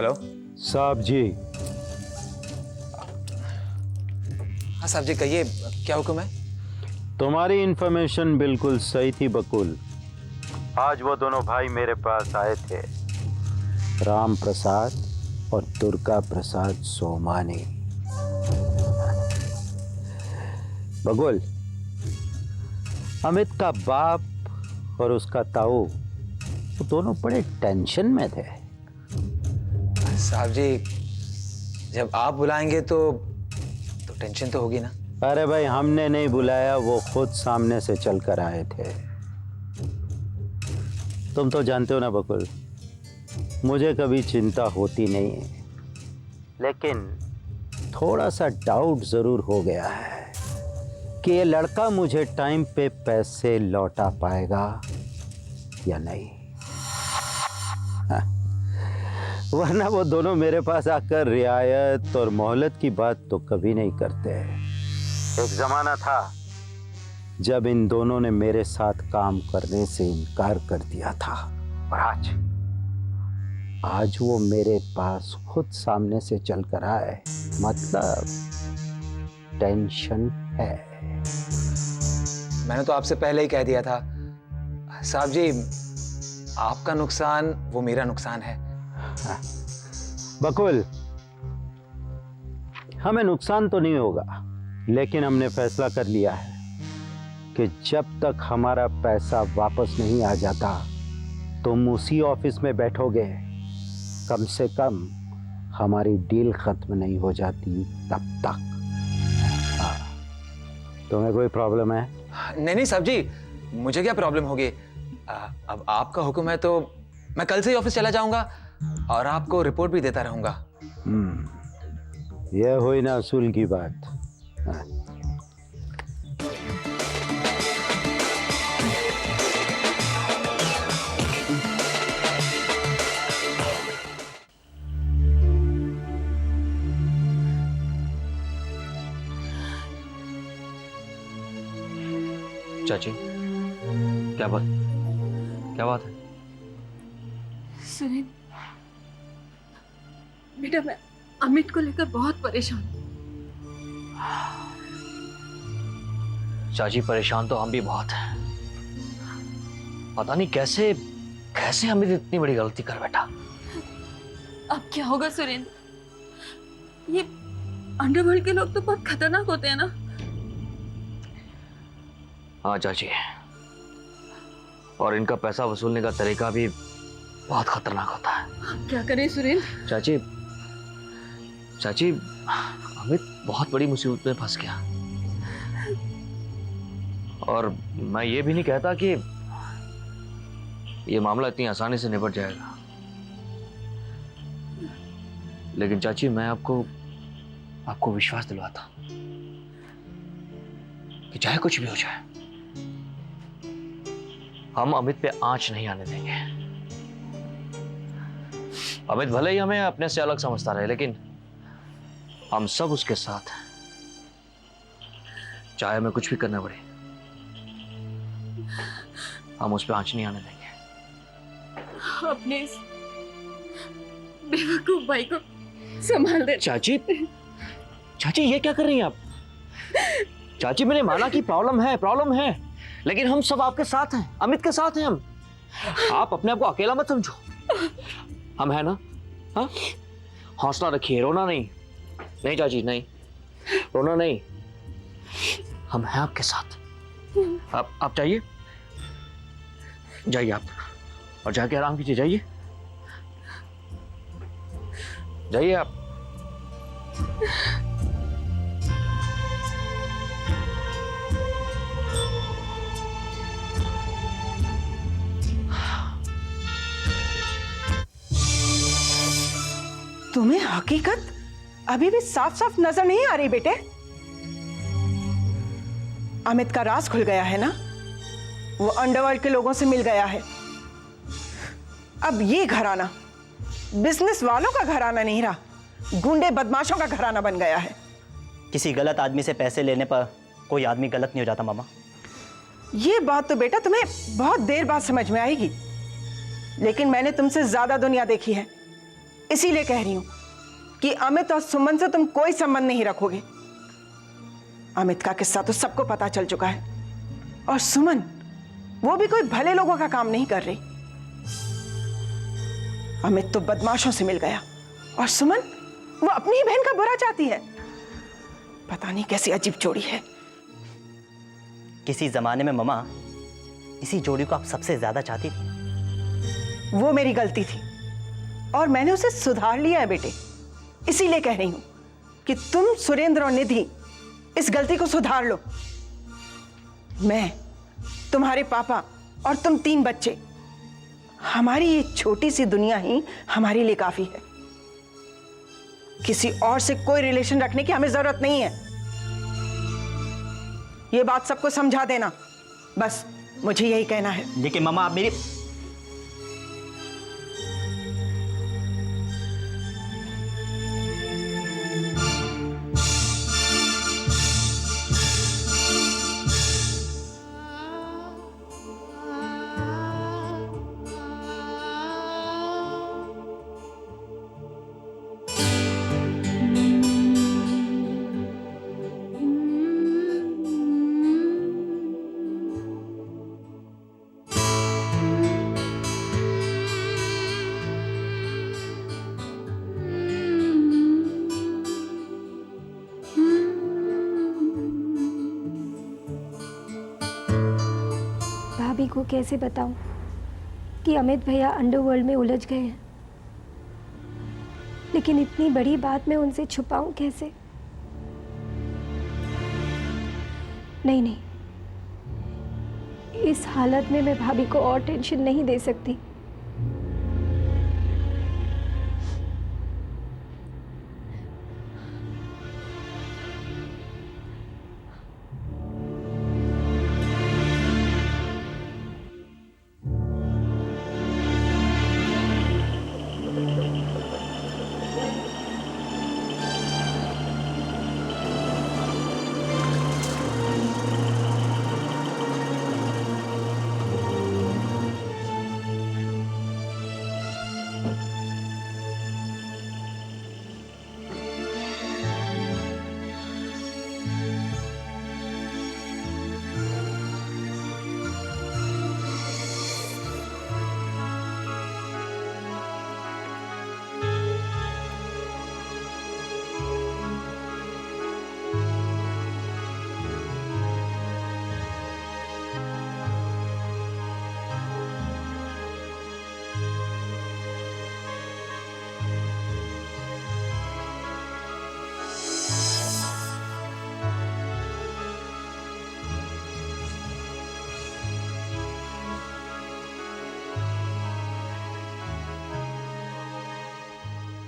Hello साहब जी। हाँ साहब जी, कहिए क्या हुक्म है? तुम्हारी इंफॉर्मेशन बिल्कुल सही थी बकुल। आज वो दोनों भाई मेरे पास आए थे, राम प्रसाद और दुर्गा प्रसाद सोमानी। बकुल, अमित का बाप और उसका ताऊ वो दोनों बड़े टेंशन में थे। साहब जी, जब आप बुलाएंगे तो टेंशन तो होगी ना। अरे भाई, हमने नहीं बुलाया, वो खुद सामने से चलकर आए थे। तुम तो जानते हो ना बकुल, मुझे कभी चिंता होती नहीं है, लेकिन थोड़ा सा डाउट जरूर हो गया है कि ये लड़का मुझे टाइम पे पैसे लौटा पाएगा या नहीं। हाँ। वरना वो दोनों मेरे पास आकर रियायत और मोहलत की बात तो कभी नहीं करते। एक जमाना था जब इन दोनों ने मेरे साथ काम करने से इनकार कर दिया था, और आज वो मेरे पास खुद सामने से चलकर आए, मतलब टेंशन है। मैंने तो आपसे पहले ही कह दिया था साहब जी, आपका नुकसान वो मेरा नुकसान है। बकुल, हमें नुकसान तो नहीं होगा, लेकिन हमने फैसला कर लिया है कि जब तक हमारा पैसा वापस नहीं आ जाता तुम उसी ऑफिस में बैठोगे, कम से कम हमारी डील खत्म नहीं हो जाती तब तक। हाँ, तुम्हें कोई प्रॉब्लम है? नहीं साहब जी, मुझे क्या प्रॉब्लम होगी। अब आपका हुक्म है तो मैं कल से ही ऑफिस चला जाऊंगा और आपको रिपोर्ट भी देता रहूंगा। यह हुई ना असूल की बात। हाँ। चाची, क्या बात है? सुनील, बेटा मैं अमित को लेकर बहुत परेशान हूं। चाची, परेशान तो हम भी बहुत हैं। पता नहीं कैसे अमित इतनी बड़ी गलती कर बैठा। अब क्या होगा सुरेंद्र? ये अंडरवर्ल्ड के लोग तो बहुत खतरनाक होते हैं ना। हाँ चाची, और इनका पैसा वसूलने का तरीका भी बहुत खतरनाक होता है। अब क्या करें सुरेंद्र? चाची, अमित बहुत बड़ी मुसीबत में फंस गया, और मैं ये भी नहीं कहता कि ये मामला इतनी आसानी से निपट जाएगा, लेकिन चाची मैं आपको विश्वास दिलवाता हूं कि चाहे कुछ भी हो जाए, हम अमित पे आंच नहीं आने देंगे। अमित भले ही हमें अपने से अलग समझता रहे, लेकिन हम सब उसके साथ हैं, चाहे हमें कुछ भी करना पड़े, हम उस पे आंच नहीं आने देंगे। अपने इस बेवकूफ भाई को संभाल दे। चाची, ये क्या कर रही हैं आप? चाची, मैंने माना कि प्रॉब्लम है, लेकिन हम सब आपके साथ हैं, अमित के साथ हैं हम। आप अपने आप को अकेला मत समझो, हम हैं ना। हाँ, हौसला रखिए, रोना नहीं चाची, नहीं रोना नहीं, हम हैं आपके साथ। आप जाइए आप, और जाके आराम कीजिए, जाइए आप। तुम्हें हकीकत अभी भी साफ साफ नजर नहीं आ रही बेटे? अमित का राज खुल गया है ना, वो अंडरवर्ल्ड के लोगों से मिल गया है। अब ये घराना बिजनेस वालों का घराना नहीं रहा, गुंडे बदमाशों का घराना बन गया है। किसी गलत आदमी से पैसे लेने पर कोई आदमी गलत नहीं हो जाता मामा। ये बात तो बेटा तुम्हें बहुत देर बाद समझ में आएगी, लेकिन मैंने तुमसे ज्यादा दुनिया देखी है। इसीलिए कह रही हूं कि अमित और सुमन से तुम कोई संबंध नहीं रखोगे। अमित का किस्सा तो सबको पता चल चुका है, और सुमन वो भी कोई भले लोगों का काम नहीं कर रही। अमित तो बदमाशों से मिल गया और सुमन वो अपनी ही बहन का बुरा चाहती है। पता नहीं कैसी अजीब जोड़ी है। किसी जमाने में ममा इसी जोड़ी को आप सबसे ज्यादा चाहती थी। वो मेरी गलती थी और मैंने उसे सुधार लिया है बेटे। इसीलिए कह रही हूं कि तुम सुरेंद्र और निधि इस गलती को सुधार लो। मैं, तुम्हारे पापा और तुम 3 बच्चे, हमारी ये छोटी सी दुनिया ही हमारे लिए काफी है। किसी और से कोई रिलेशन रखने की हमें जरूरत नहीं है। ये बात सबको समझा देना, बस मुझे यही कहना है। लेकिन ममा आप मेरी भाभी को कैसे बताऊं कि अमित भैया अंडरवर्ल्ड में उलझ गए हैं, लेकिन इतनी बड़ी बात मैं उनसे छुपाऊं कैसे? नहीं नहीं, इस हालत में मैं भाभी को और टेंशन नहीं दे सकती।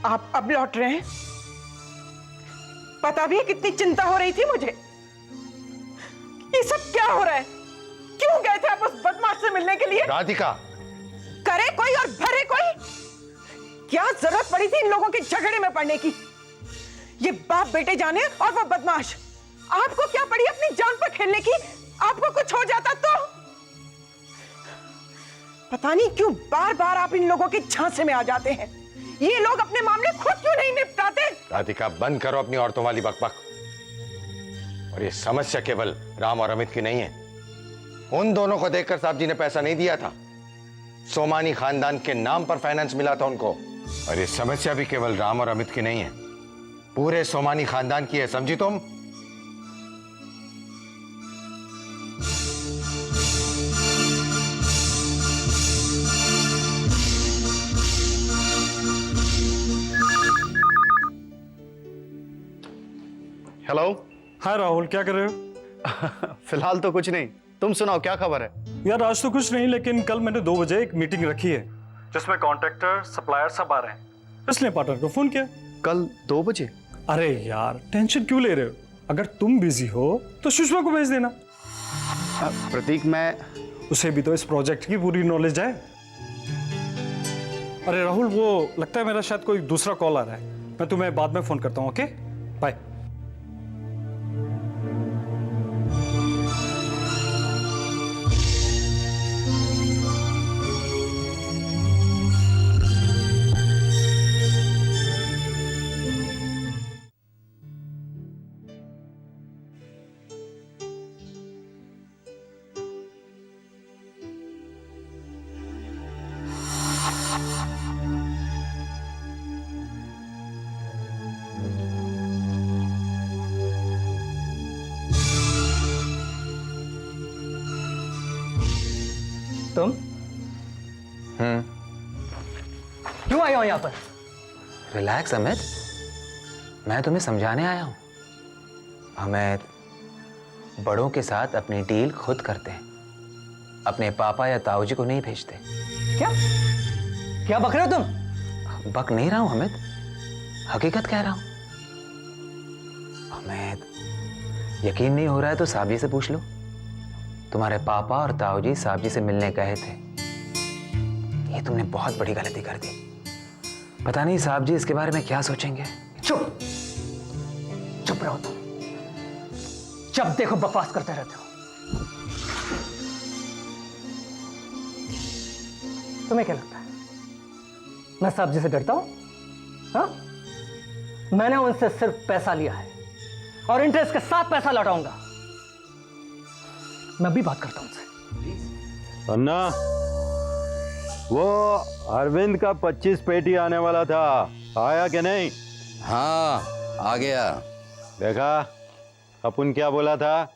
आप अब लौट रहे हैं? पता भी है कितनी चिंता हो रही थी मुझे। ये सब क्या हो रहा है? क्यों गए थे आप उस बदमाश से मिलने के लिए? राधिका, करे कोई और भरे कोई? क्या जरूरत पड़ी थी इन लोगों के झगड़े में पड़ने की? ये बाप बेटे जाने और वो बदमाश। आपको क्या पड़ी अपनी जान पर खेलने की? आपको कुछ हो जाता तो? पता नहीं क्यों बार बार आप इन लोगों के झांसे में आ जाते हैं। ये लोग अपने मामले खुद क्यों नहीं निपटाते? राधिका बंद करो अपनी औरतों वाली बकबक। और ये समस्या केवल राम और अमित की नहीं है। उन दोनों को देखकर साहब जी ने पैसा नहीं दिया था। सोमानी खानदान के नाम पर फाइनेंस मिला था उनको। और ये समस्या भी केवल राम और अमित की नहीं है, पूरे सोमानी खानदान की है, समझी तुम? हेलो। हाय राहुल, क्या कर रहे हो? फिलहाल तो कुछ नहीं, तुम सुनाओ क्या खबर है? यार आज तो कुछ नहीं, लेकिन कल मैंने 2 बजे एक मीटिंग रखी है जिसमें कॉन्ट्रैक्टर सप्लायर सब आ रहे हैं, इसलिए पार्टनर को फोन किया। कल 2 बजे? अरे यार टेंशन क्यों ले रहे हो? अगर तुम बिजी हो तो सुषमा को भेज देना। प्रतीक, मैं उसे भी तो इस प्रोजेक्ट की पूरी नॉलेज है। अरे राहुल, वो लगता है मेरा शायद कोई दूसरा कॉल आ रहा है, मैं तुम्हें बाद में फोन करता हूँ। Okay bye. तुम क्यों आए हो यहाँ पर? रिलैक्स अमित, मैं तुम्हें समझाने आया हूं। अमित, बड़ों के साथ अपनी डील खुद करते हैं, अपने पापा या ताऊजी को नहीं भेजते। क्या क्या बक रहे हो तुम? बक नहीं रहा हूं अमित, हकीकत कह रहा हूं। अमित, यकीन नहीं हो रहा है तो साहब जी से पूछ लो। तुम्हारे पापा और ताऊजी साहब जी से मिलने गए थे। ये तुमने बहुत बड़ी गलती कर दी। पता नहीं साहब जी इसके बारे में क्या सोचेंगे। चुप चुप रहो तुम, जब देखो बकवास करते रहते हो। तुम्हें क्या लगता है मैं साहब जी से डरता हूं? हाँ? मैंने उनसे सिर्फ पैसा लिया है और इंटरेस्ट के साथ पैसा लौटाऊंगा। मैं भी बात करता हूं उनसे। अन्ना, वो अरविंद का 25 पेटी आने वाला था, आया कि नहीं? हाँ आ गया। देखा अपन क्या बोला था?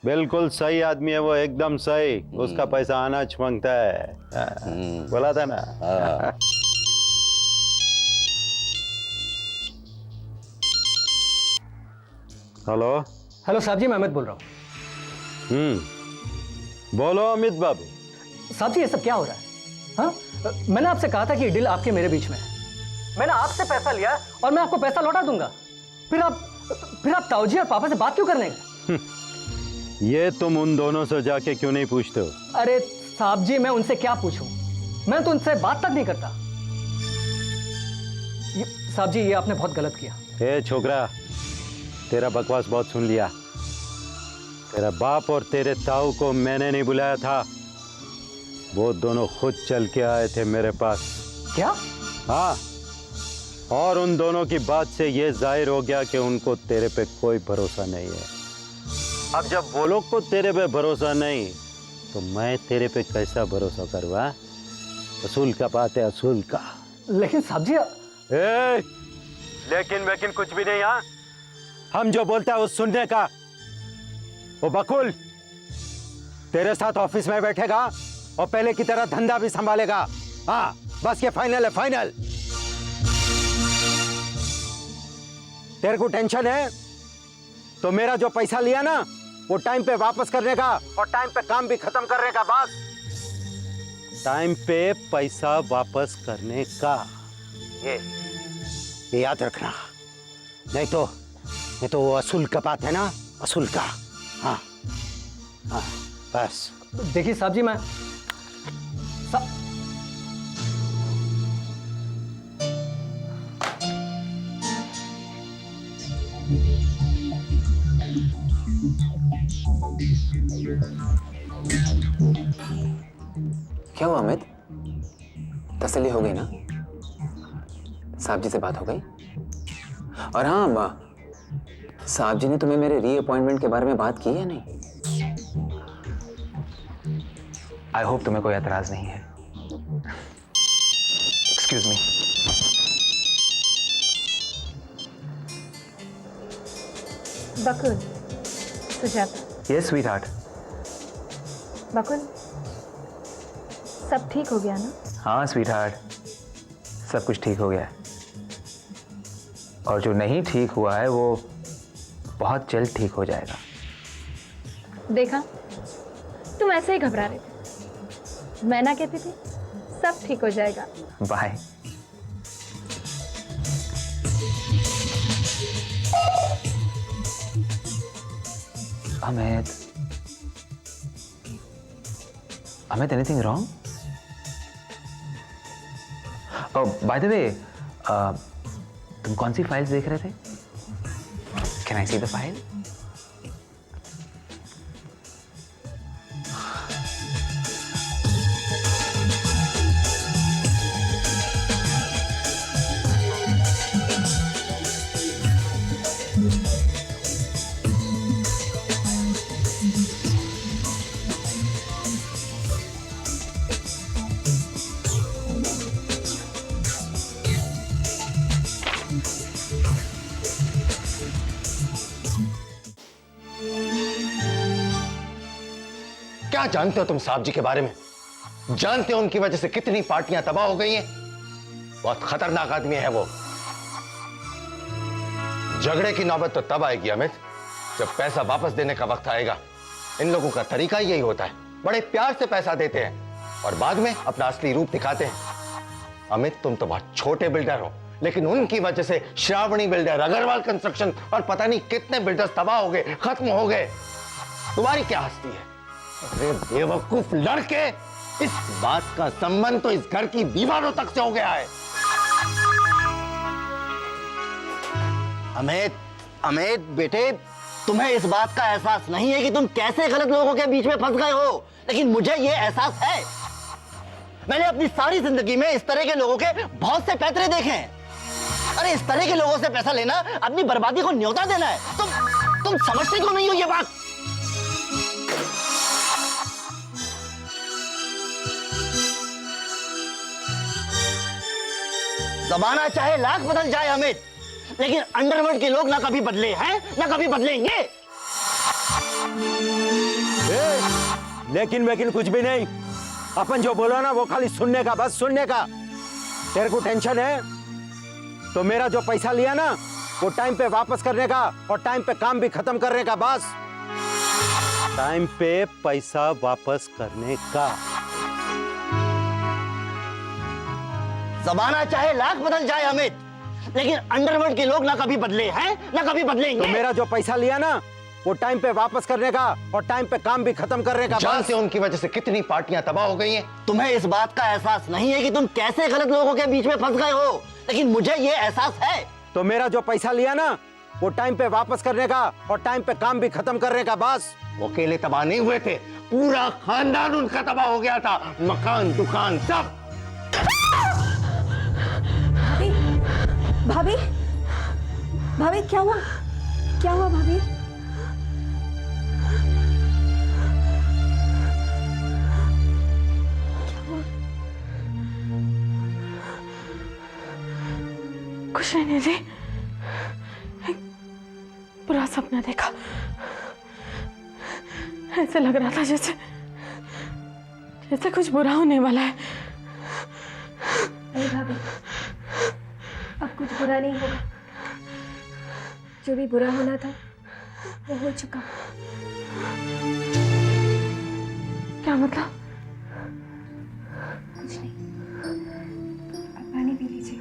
बिल्कुल सही आदमी है वो, एकदम सही। उसका पैसा आना मांगता है। बोला था ना। हेलो हेलो साहब जी, मैं अमित बोल रहा हूँ। बोलो अमित बाबू। साहब जी ये सब क्या हो रहा है? हाँ? मैंने आपसे कहा था कि डील आपके मेरे बीच में है। मैंने आपसे पैसा लिया और मैं आपको पैसा लौटा दूंगा। फिर आप ताऊजी और पापा से बात क्यों करने गए? ये तुम उन दोनों से जाके क्यों नहीं पूछते हो? अरे साहब जी, मैं उनसे क्या पूछूं? मैं तो उनसे बात तक नहीं करता। साहब जी ये आपने बहुत गलत किया। ए छोकरा, तेरा बकवास बहुत सुन लिया। तेरा बाप और तेरे ताऊ को मैंने नहीं बुलाया था, वो दोनों खुद चल के आए थे मेरे पास। क्या? हाँ, और उन दोनों की बात से ये जाहिर हो गया कि उनको तेरे पे कोई भरोसा नहीं है। अब जब वो लोग को तेरे पे भरोसा नहीं, तो मैं तेरे पे कैसा भरोसा करूँ? असूल का बात है, असूल का। लेकिन साहब जी लेकिन कुछ भी नहीं। हाँ, हम जो बोलता है वो सुनने का। वो बकुल तेरे साथ ऑफिस में बैठेगा और पहले की तरह धंधा भी संभालेगा। हाँ बस, ये फाइनल है, फाइनल। तेरे को टेंशन है तो मेरा जो पैसा लिया ना, वो टाइम पे वापस करने का और टाइम पे काम भी खत्म करने का। बस टाइम पे पैसा वापस करने का, ये याद रखना। नहीं तो वो असूल का बात है ना, असूल का। हाँ हाँ बस। देखिए साहब जी, मैं क्या हुआ अमित, तसल्ली हो गई ना? साहब जी से बात हो गई? और हाँ, साहब जी ने तुम्हें मेरे रीअपॉइंटमेंट के बारे में बात की है नहीं? आई होप तुम्हें कोई एतराज नहीं है। Excuse me. Bakul, Sujata. Yes sweetheart. Bakul, सब ठीक हो गया ना? हाँ स्वीटहार्ट, सब कुछ ठीक हो गया है। और जो नहीं ठीक हुआ है वो बहुत जल्द ठीक हो जाएगा। देखा, तुम ऐसे ही घबरा रहे थे। मैं ना कहती थी सब ठीक हो जाएगा। Bye. Amit, anything wrong? Oh by the way, तुम कौन सी फाइल्स देख रहे थे? Can I see the file? क्या जानते हो तुम साहब जी के बारे में? जानते हो उनकी वजह से कितनी पार्टियां तबाह हो गई हैं? बहुत खतरनाक आदमी है वो। झगड़े की नौबत तो तब आएगी अमित, जब पैसा वापस देने का वक्त आएगा। इन लोगों का तरीका यही होता है, बड़े प्यार से पैसा देते हैं और बाद में अपना असली रूप दिखाते हैं। अमित, तुम तो बहुत छोटे बिल्डर हो, लेकिन उनकी वजह से श्रावणी बिल्डर, अग्रवाल कंस्ट्रक्शन और पता नहीं कितने बिल्डर्स तबाह हो गए, खत्म हो गए। तुम्हारी क्या हस्ती है? अरे बेवकूफ लड़के, इस बात का संबंध तो इस घर की दीवारों तक से हो गया है। अमित, अमित बेटे, तुम्हें इस बात का एहसास नहीं है कि तुम कैसे गलत लोगों के बीच में फंस गए हो, लेकिन मुझे यह एहसास है। मैंने अपनी सारी जिंदगी में इस तरह के लोगों के बहुत से पैतरे देखे हैं। अरे इस तरह के लोगों से पैसा लेना अपनी बर्बादी को न्योता देना है। तुम समझते क्यों नहीं हो ये बात? जमाना चाहे लाख बदल जाए अमित, लेकिन अंडरवर्ल्ड के लोग ना कभी बदले हैं ना कभी बदलेंगे। लेकिन कुछ भी नहीं। अपन जो बोलो ना वो खाली सुनने का, बस सुनने का। तेरे को टेंशन है तो मेरा जो पैसा लिया ना वो टाइम पे वापस करने का और टाइम पे काम भी खत्म करने का, बस टाइम पे पैसा वापस करने का। जमाना चाहे लाख बदल जाए अमित, लेकिन अंडरवर्ल्ड के लोग ना कभी बदले हैं ना कभी बदलेंगे। तो मेरा जो पैसा लिया ना वो टाइम पे वापस करने का और टाइम पे काम भी खत्म करने का। जानते हो उनकी वजह से कितनी पार्टियां तबाह हो गई हैं? तुम्हें इस बात का एहसास नहीं है कि तुम कैसे गलत लोगों के बीच में फंस गए हो, लेकिन मुझे ये एहसास है। तो मेरा जो पैसा लिया ना वो टाइम पे वापस करने का और टाइम पे काम भी खत्म करने का, बस। वो अकेले तबाह नहीं हुए थे, पूरा खानदान उनका तबाह हो गया था, मकान दुकान सब। भाभी, भाभी क्या हुआ? क्या हुआ भाभी? कुछ नहीं दीदी, एक बुरा सपना देखा। ऐसे लग रहा था जैसे कुछ बुरा होने वाला है। अरे भाभी, अब कुछ बुरा नहीं होगा। जो भी बुरा होना था वो हो चुका। क्या मतलब? कुछ नहीं, अब पानी पी लीजिए।